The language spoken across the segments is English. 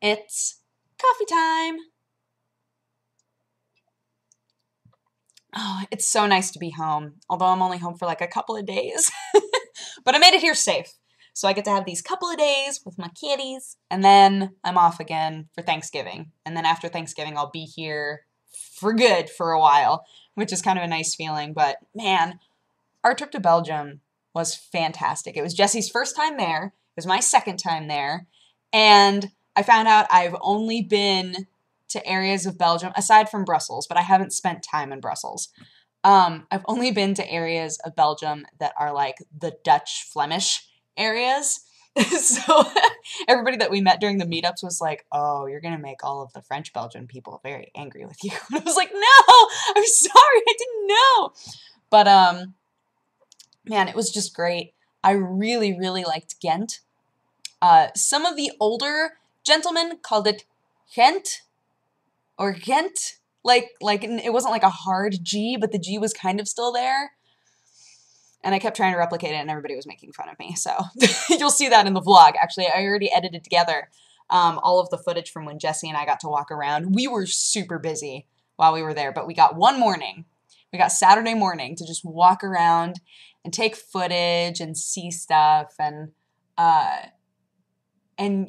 It's coffee time. Oh, it's so nice to be home, although I'm only home for like a couple of days. But I made it here safe. So I get to have these couple of days with my kitties, and then I'm off again for Thanksgiving. And then after Thanksgiving, I'll be here for good for a while, which is kind of a nice feeling. But man, our trip to Belgium was fantastic. It was Jesse's first time there. It was my second time there. And I found out I've only been to areas of Belgium, aside from Brussels, but I haven't spent time in Brussels. I've only been to areas of Belgium that are like the Dutch Flemish areas. So everybody that we met during the meetups was like, oh, you're going to make all of the French Belgian people very angry with you. And I was like, no, I'm sorry, I didn't know. But man, it was just great. I really, really liked Ghent. Some of the older gentlemen called it Gent or Ghent. Like it wasn't like a hard G, but the G was kind of still there. And I kept trying to replicate it, and everybody was making fun of me. So you'll see that in the vlog. Actually, I already edited together all of the footage from when Jesse and I got to walk around. We were super busy while we were there, but we got one morning. We got Saturday morning to just walk around and take footage and see stuff. And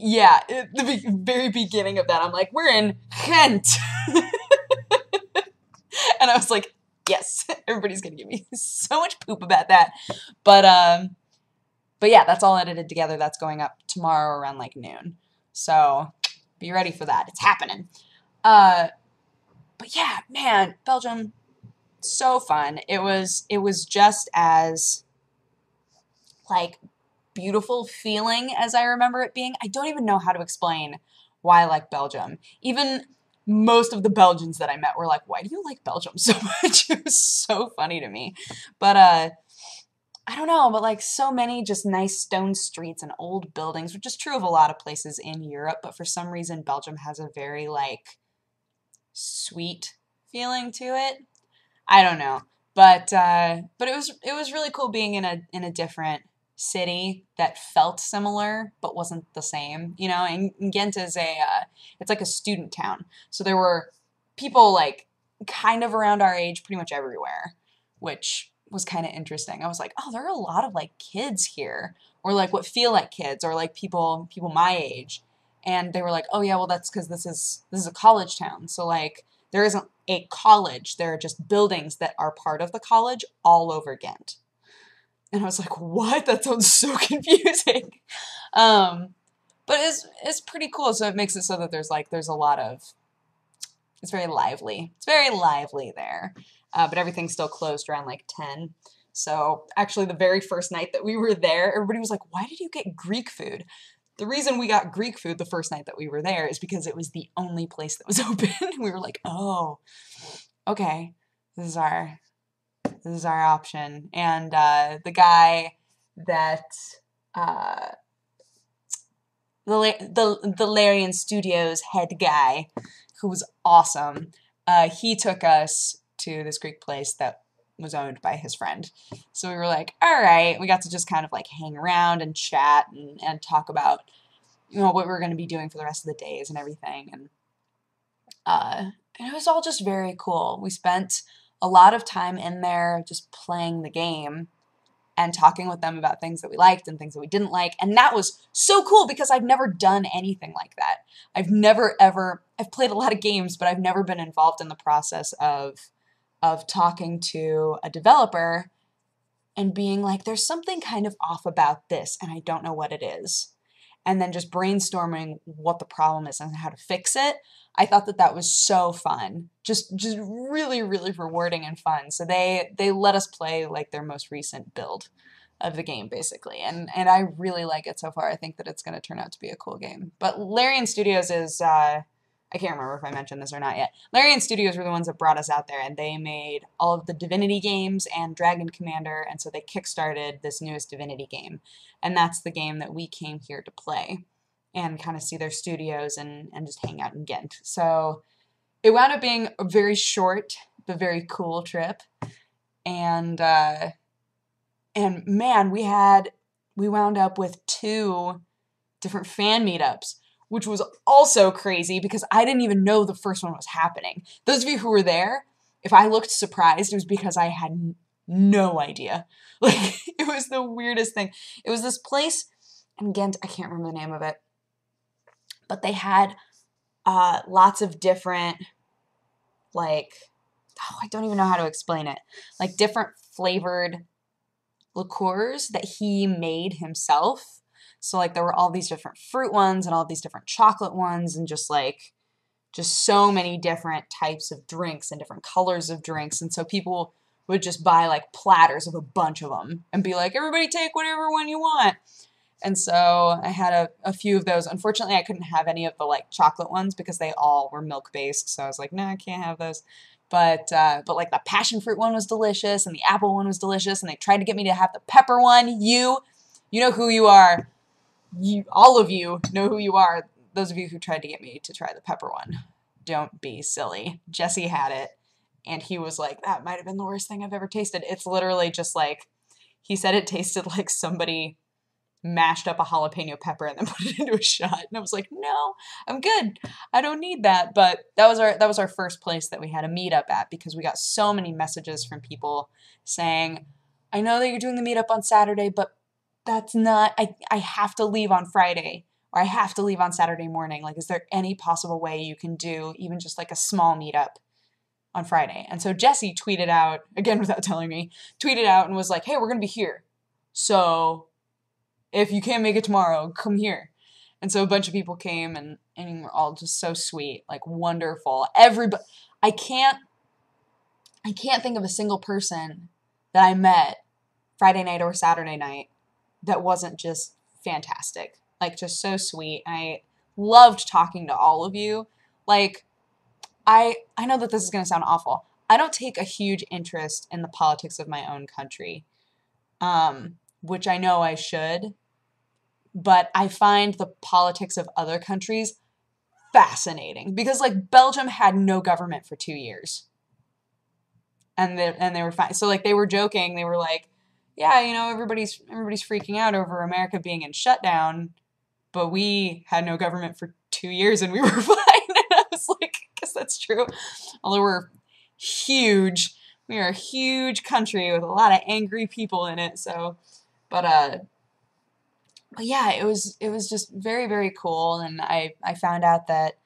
yeah, at the very beginning of that, I'm like, we're in Gent. And I was like, yes, everybody's going to give me so much poop about that. But yeah, that's all edited together. That's going up tomorrow around like noon. So be ready for that. It's happening. But yeah, man, Belgium, so fun. It was just as like beautiful feeling as I remember it being. I don't even know how to explain why I like Belgium. Even most of the Belgians that I met were like, why do you like Belgium so much? It was so funny to me. But I don't know, but like so many just nice stone streets and old buildings, which is true of a lot of places in Europe, but for some reason Belgium has a very like sweet feeling to it. I don't know. But it was really cool being in a different city that felt similar but wasn't the same, you know. And Ghent is it's like a student town, so there were people like kind of around our age pretty much everywhere, which was kind of interesting. I was like, oh, there are a lot of like kids here, or like what feel like kids, or like people my age. And they were like, oh yeah, well that's because this is a college town, so like there isn't a college, there are just buildings that are part of the college all over Ghent. And I was like, what? That sounds so confusing. But it's pretty cool. So it makes it so that there's a lot of, it's very lively. It's very lively there. But everything's still closed around like 10. So actually the very first night that we were there, everybody was like, why did you get Greek food? The reason we got Greek food the first night that we were there is because it was the only place that was open. We were like, oh, okay, this is our option. And the guy that the Larian Studios head guy, who was awesome, he took us to this Greek place that was owned by his friend. So we were like, all right, we got to just kind of like hang around and chat and talk about, you know, what we were going to be doing for the rest of the days and everything. And it was all just very cool. We spent a lot of time in there just playing the game and talking with them about things that we liked and things that we didn't like. And that was so cool because I've never done anything like that. I've played a lot of games, but I've never been involved in the process of talking to a developer and being like, there's something kind of off about this and I don't know what it is. And then just brainstorming what the problem is and how to fix it. I thought that was so fun. Just really, really rewarding and fun. So they let us play like their most recent build of the game, basically. And I really like it so far. I think that it's going to turn out to be a cool game. But Larian Studios is, I can't remember if I mentioned this or not yet. Larian Studios were the ones that brought us out there, and they made all of the Divinity games and Dragon Commander, and so they kickstarted this newest Divinity game. And that's the game that we came here to play and kind of see their studios and just hang out in Ghent. So it wound up being a very short but very cool trip. And man, we wound up with 2 different fan meetups. which was also crazy because I didn't even know the first one was happening. Those of you who were there, if I looked surprised, it was because I had no idea. Like, it was the weirdest thing. It was this place in Gent, I can't remember the name of it, but they had lots of different, like, oh, I don't even know how to explain it, like different flavored liqueurs that he made himself. So like there were all these different fruit ones and all these different chocolate ones and just so many different types of drinks and different colors of drinks. And so people would just buy like platters of a bunch of them and be like, everybody take whatever one you want. And so I had a few of those. Unfortunately, I couldn't have any of the like chocolate ones because they all were milk based. So I was like, no, I can't have those. But like the passion fruit one was delicious and the apple one was delicious. And they tried to get me to have the pepper one. You know who you are. All of you know who you are. Those of you who tried to get me to try the pepper one, don't be silly. Jesse had it, and he was like, that might have been the worst thing I've ever tasted. It's literally just like, he said it tasted like somebody mashed up a jalapeno pepper and then put it into a shot. And I was like, no, I'm good. I don't need that. But that was our first place that we had a meetup at because we got so many messages from people saying, I know that you're doing the meetup on Saturday, but that's not, I have to leave on Friday or I have to leave on Saturday morning. Like, is there any possible way you can do even just like a small meetup on Friday? And so Jesse tweeted out, again without telling me, tweeted out and was like, hey, we're going to be here. So if you can't make it tomorrow, come here. And so a bunch of people came and we're all just so sweet, like wonderful. Everybody, I can't think of a single person that I met Friday night or Saturday night that wasn't just fantastic. Like, just so sweet. I loved talking to all of you. Like, I know that this is going to sound awful. I don't take a huge interest in the politics of my own country, which I know I should, but I find the politics of other countries fascinating because, like, Belgium had no government for 2 years. And they were fine. So, like, they were joking. They were like, yeah, you know, everybody's freaking out over America being in shutdown, but we had no government for 2 years and we were fine. And I was like, I guess that's true. Although we're huge. We are a huge country with a lot of angry people in it. So, but yeah, it was just very, very cool. And I found out that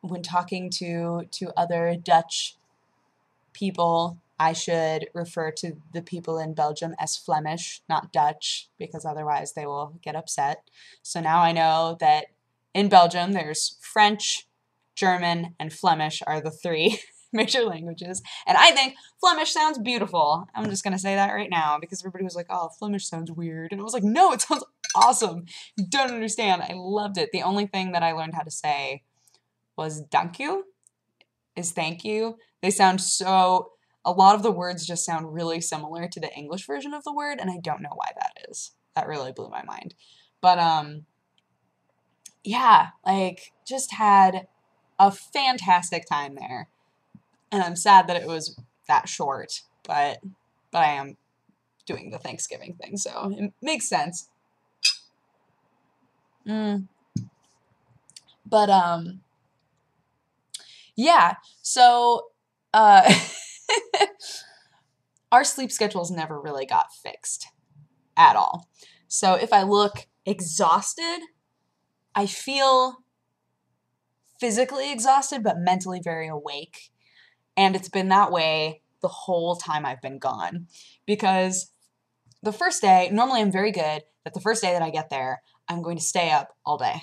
when talking to other Dutch people, I should refer to the people in Belgium as Flemish, not Dutch, because otherwise they will get upset. So now I know that in Belgium there's French, German, and Flemish are the 3 major languages. And I think Flemish sounds beautiful. I'm just going to say that right now because everybody was like, oh, Flemish sounds weird. And I was like, no, it sounds awesome. You don't understand. I loved it. The only thing that I learned how to say was dank you, is thank you. They sound so, a lot of the words just sound really similar to the English version of the word, and I don't know why that is. That really blew my mind. But, yeah, like, just had a fantastic time there. And I'm sad that it was that short, but I am doing the Thanksgiving thing, so it makes sense. But, yeah, so, our sleep schedules never really got fixed at all. So if I look exhausted, I feel physically exhausted, but mentally very awake. And it's been that way the whole time I've been gone. Because the first day, normally I'm very good, that the first day that I get there, I'm going to stay up all day.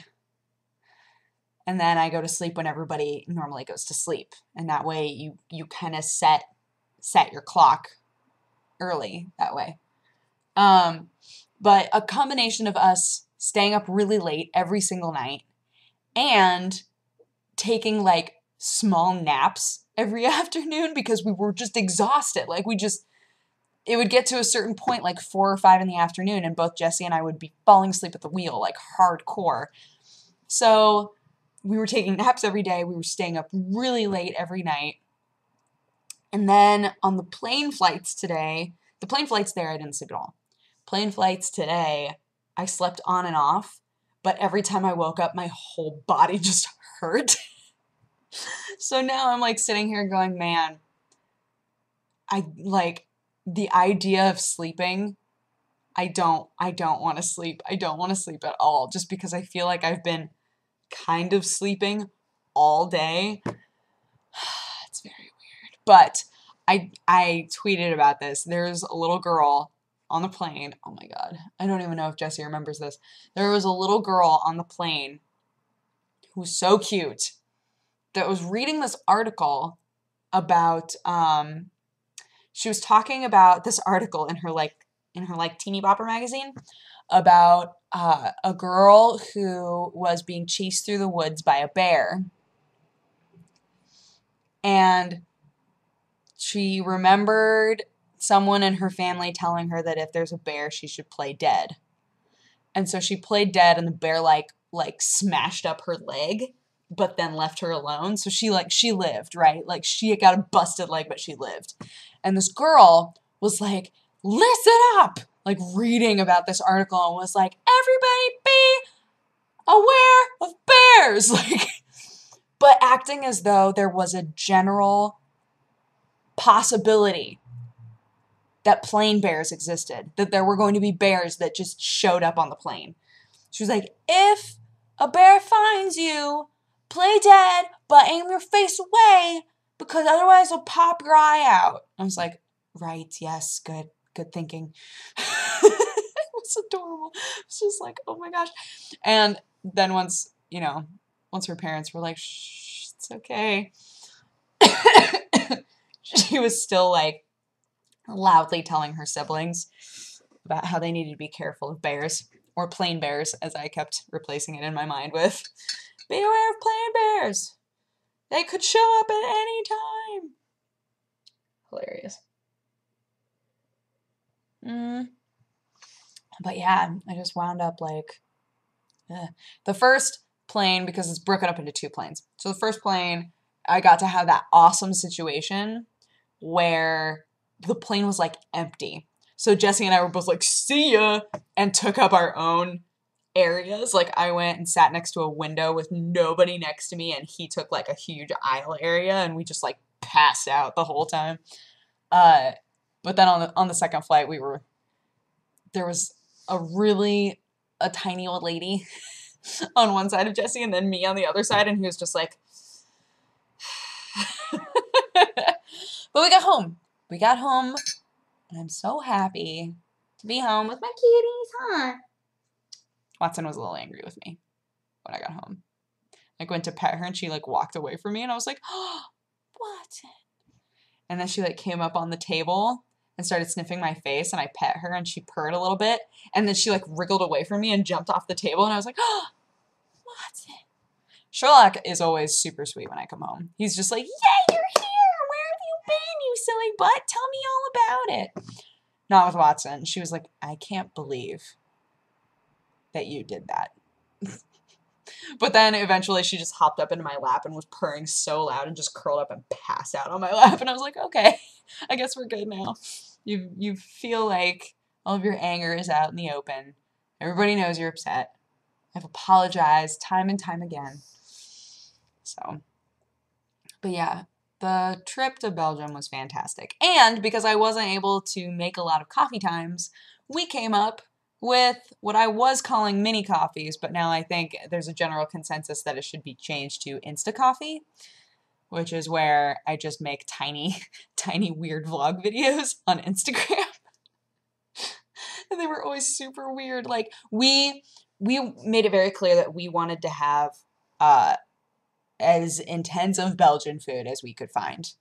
And then I go to sleep when everybody normally goes to sleep. And that way you kind of set your clock early that way. But a combination of us staying up really late every single night and taking like small naps every afternoon because we were just exhausted. Like it would get to a certain point, like 4 or 5 in the afternoon, and both Jesse and I would be falling asleep at the wheel, like hardcore. So we were taking naps every day. We were staying up really late every night. And then on the plane flights today, the plane flights there, I didn't sleep at all. Plane flights today, I slept on and off, but every time I woke up, my whole body just hurt. So now I'm like sitting here going, man, I like the idea of sleeping. I don't want to sleep. I don't want to sleep at all, just because I feel like I've been kind of sleeping all day. It's very weird. But I tweeted about this. There's a little girl on the plane. Oh my God. I don't even know if Jesse remembers this. There was a little girl on the plane who was so cute that was reading this article about, she was talking about this article in her Teeny Bopper magazine about a girl who was being chased through the woods by a bear. And she remembered someone in her family telling her that if there's a bear, she should play dead. And so she played dead, and the bear like smashed up her leg, but then left her alone. So she lived, right? Like she got a busted leg, but she lived. And this girl was like, listen up, like reading about this article, and was like, everybody be aware of bears. Like, but acting as though there was a general possibility that plane bears existed, that there were going to be bears that just showed up on the plane. She was like, if a bear finds you, play dead, but aim your face away, because otherwise it'll pop your eye out. I was like, right, yes, good thinking. It was adorable. It's just like, oh my gosh. And then once her parents were like, shh, it's okay. She was still like loudly telling her siblings about how they needed to be careful of bears, or plane bears, as I kept replacing it in my mind with. Be aware of plane bears. They could show up at any time. Hilarious. But yeah, I just wound up like, the first plane, because it's broken up into two planes. So the first plane, I got to have that awesome situation where the plane was like empty. So Jesse and I were both like, see ya, and took up our own areas. Like I went and sat next to a window with nobody next to me, and he took like a huge aisle area, and we just like passed out the whole time. But then on the second flight, there was a tiny old lady on one side of Jesse, and then me on the other side, and he was just like, but we got home. We got home, and I'm so happy to be home with my kitties, huh? Watson was a little angry with me when I got home. I went to pet her, and she like walked away from me, and I was like, oh, Watson. And then she like came up on the table and started sniffing my face, and I pet her, and she purred a little bit, and then she like wriggled away from me and jumped off the table, and I was like, oh, Watson. Sherlock is always super sweet when I come home. He's just like, yay, you're here! Where have you been, you silly butt? Tell me all about it. Not with Watson. She was like, I can't believe that you did that. But then eventually she just hopped up into my lap and was purring so loud and just curled up and passed out on my lap. And I was like, okay, I guess we're good now. You feel like all of your anger is out in the open. Everybody knows you're upset. I've apologized time and time again. So, but yeah, the trip to Belgium was fantastic. And because I wasn't able to make a lot of coffee times, we came up with what I was calling mini coffees, but now I think there's a general consensus that it should be changed to Insta Coffee, which is where I just make tiny weird vlog videos on Instagram. And they were always super weird. Like we made it very clear that we wanted to have as intense of Belgian food as we could find.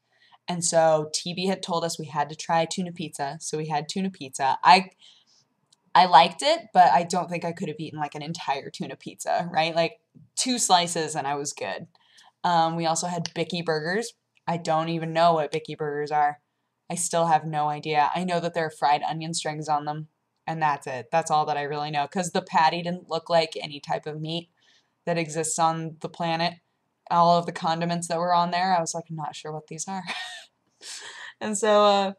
And so TB had told us we had to try tuna pizza, so we had tuna pizza. I liked it, but I don't think I could have eaten like an entire tuna pizza, right? Like 2 slices and I was good. We also had Bicky burgers. I don't even know what Bicky burgers are. I still have no idea. I know that there are fried onion strings on them, and that's it. That's all that I really know, because the patty didn't look like any type of meat that exists on the planet. All of the condiments that were on there, I was like, I'm not sure what these are. And so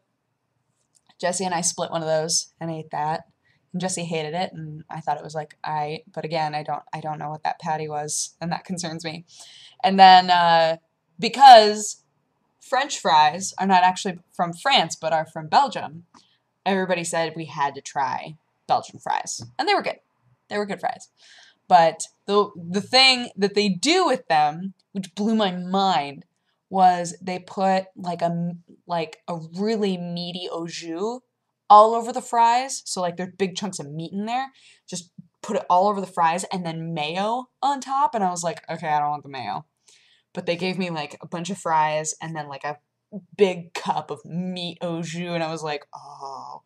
Jesse and I split one of those and ate that. And Jesse hated it, and I thought it was like, but again, I don't know what that patty was, and that concerns me. And then, because French fries are not actually from France, but are from Belgium, everybody said we had to try Belgian fries. And they were good. They were good fries. But the thing that they do with them, which blew my mind, was they put like a really meaty au jus all over the fries. So like there's big chunks of meat in there. Just put it all over the fries and then mayo on top. And I was like, okay, I don't want the mayo. But they gave me like a bunch of fries and then like a big cup of meat au jus. And I was like, oh.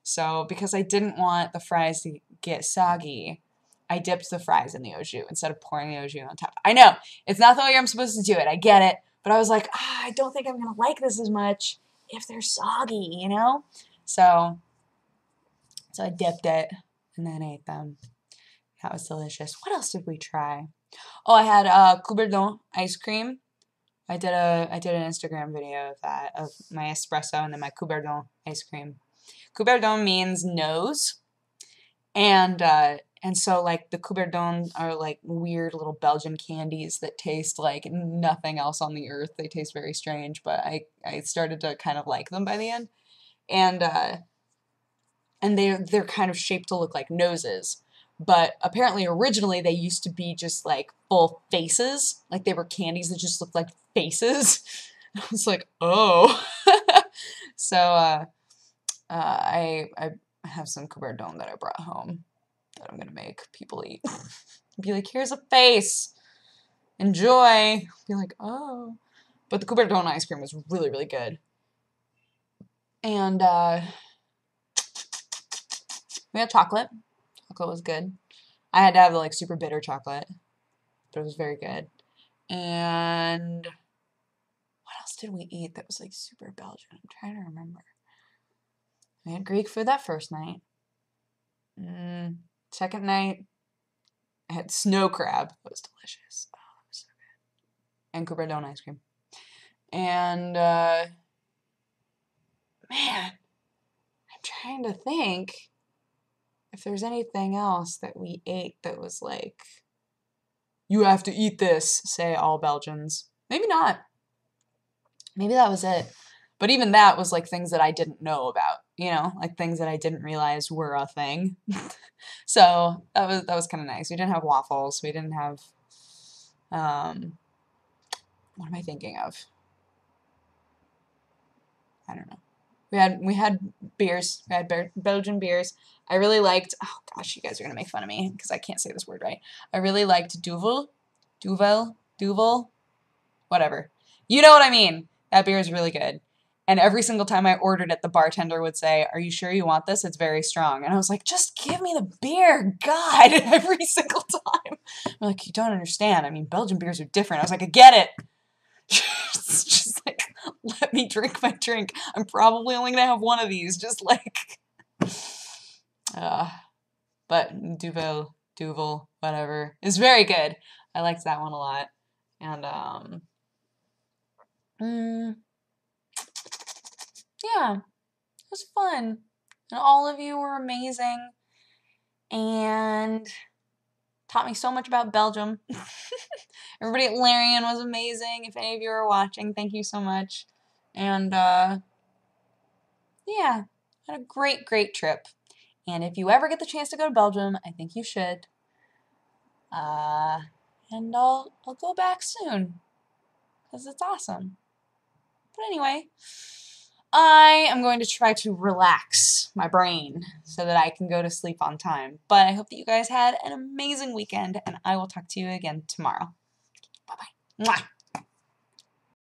So because I didn't want the fries to get soggy, I dipped the fries in the au jus instead of pouring the au jus on top. I know, it's not the way I'm supposed to do it. I get it. But I was like, I don't think I'm going to like this as much if they're soggy, you know? So I dipped it and then ate them. That was delicious. What else did we try? Oh, I had Coubertin ice cream. I did an Instagram video of that, of my espresso and then my Coubertin ice cream. Coubertin means nose. And so, like, the Coubertin are, like, weird little Belgian candies that taste like nothing else on the earth. They taste very strange, but I started to kind of like them by the end. And they're kind of shaped to look like noses. But apparently, originally, they used to be just, like, full faces. Like, they were candies that just looked like faces. I was like, oh. So, I have some Coubertin that I brought home that I'm going to make people eat. Be like, here's a face. Enjoy. Be like, oh. But the Coubertin ice cream was really, really good. And we had chocolate. Chocolate was good. I had to have the like super bitter chocolate, but it was very good. And what else did we eat that was like super Belgian? I'm trying to remember. We had Greek food that first night. Second night, I had snow crab. That was delicious. Oh, that was so good. And Coubertin ice cream. And, man, I'm trying to think if there's anything else that we ate that was like, you have to eat this, say all Belgians. Maybe not. Maybe that was it. But even that was like things that I didn't know about, you know, like things that I didn't realize were a thing. So that was kind of nice. We didn't have waffles. We didn't have, what am I thinking of? I don't know. We had beers. We had Belgian beers. I really liked, oh gosh, you guys are going to make fun of me because I can't say this word right. I really liked Duvel, whatever. You know what I mean. That beer is really good. And every single time I ordered it, the bartender would say, are you sure you want this? It's very strong. And I was like, just give me the beer, God, every single time. I'm like, you don't understand. I mean, Belgian beers are different. I was like, I get it. It's just like, let me drink my drink. I'm probably only going to have one of these. Just like, but Duvel, whatever, is very good. I liked that one a lot. And, yeah, it was fun. And all of you were amazing. And taught me so much about Belgium. Everybody at Larian was amazing. If any of you are watching, thank you so much. And, yeah, had a great, great trip. And if you ever get the chance to go to Belgium, I think you should. And I'll go back soon. Because it's awesome. But anyway, I am going to try to relax my brain so that I can go to sleep on time. But I hope that you guys had an amazing weekend, and I will talk to you again tomorrow. Bye-bye. Mwah.